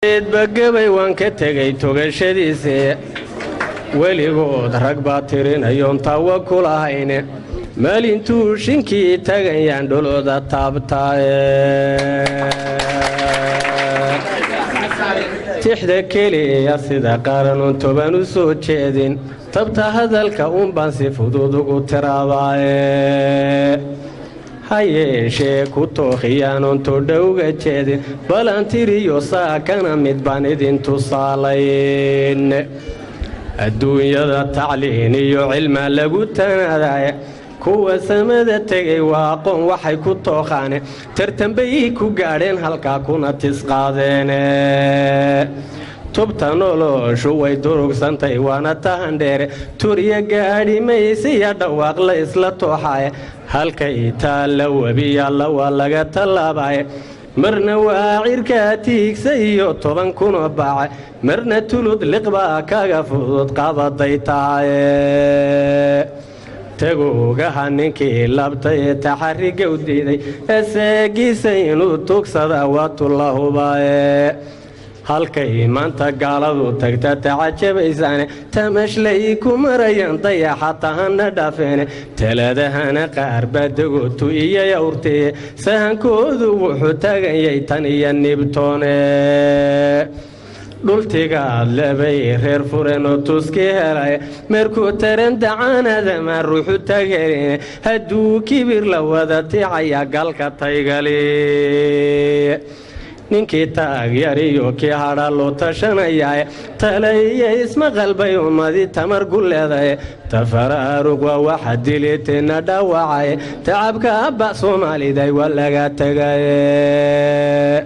bagabay waan ka tegay togashadiisa weligood rag baa tirinayoon tawakkul ahayne maalintuu shinkii tagayaan dholooda taabtaaye tixda keliya sida qaranun toban u soo jeedin tabta hadalka baan si fudud ugu tiraadaaye hayeeshee ku tookhiyaanon todhowga jeedin balantiriyo saakana mid baan idin tusaalayn adduunyada tacliin iyo cilma lagu tanaadaye kuwa samada tegay waa aqoon waxay ku tookhaane tartanbay ku gaadheen halkaa kuna tisqaadeene tubta noloshu way durugsantay waana tahandheere turiya gaadhi maysiya dhawaaq la isla tooxaye halkay taalla webiyaalla waa laga tallaabaye marna waa cirkaa tiigsa iyo 10 kunoo baace marna tulud liqbaa kaga fudud qabaday tahaye tagoogaha ninkii labtay ee taxariga u diiday eseegiisa inuu tugsada waa tullahubaaye halkay maanta gaaladu tagta tacajabaysaane tamashlay ku marayaan dayaxa tahana dhaafeene taladahana qaar baadagootu iyo yawrtee sahankoodu wuxuu tagayay tan iyo nibtoone dhultigaad lebay reer fureenoo tuskii helay meerkuu taran dacaanadama ruuxu tagheline hadduu kibir la wada ticaya galka taygali ninkii taagyariyo kii hadha loo tashanayaaye talaiyo ismaqalbay ummadii tamar gu leedaye tafaraaruq waa waxa diliteenna dhaawacaye tacabka abba soomaaliday waa laga tegaye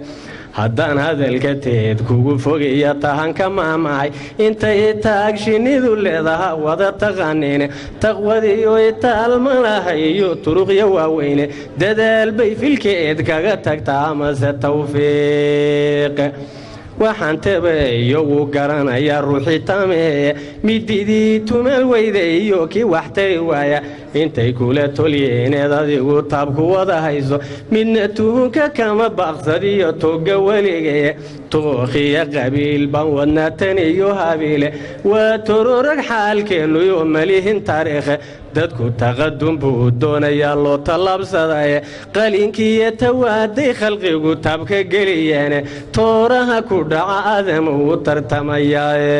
haddaan hadalka teed kugu fogaya tahanka maamahay intay taag shinnidu leedaha wada taqaaniine taqwadiyo itaalma lahay iyo turuqya waaweyne dadaal bay filkeed kaga tagtaa amase tawfiiq waxaan tabayo wuu garanayaa ruuxii tameeye mididii tumal weyda iyo kii wax tari waaya intay kula tolyeeneed adigu taabku wada hayso midna tuhunka kama baaqsadiyo toga weligee tookhiya qabiil baan wadnaa tan iyo habiile waa tororag xaalkeennuyo malihin taariikhe dadku taqadum buu doonayaa loo tallaabsadaye qalinkiiyo tawaaday khalqigu taabka geliyeene tooraha ku dhaca aadam uu tartamayaaye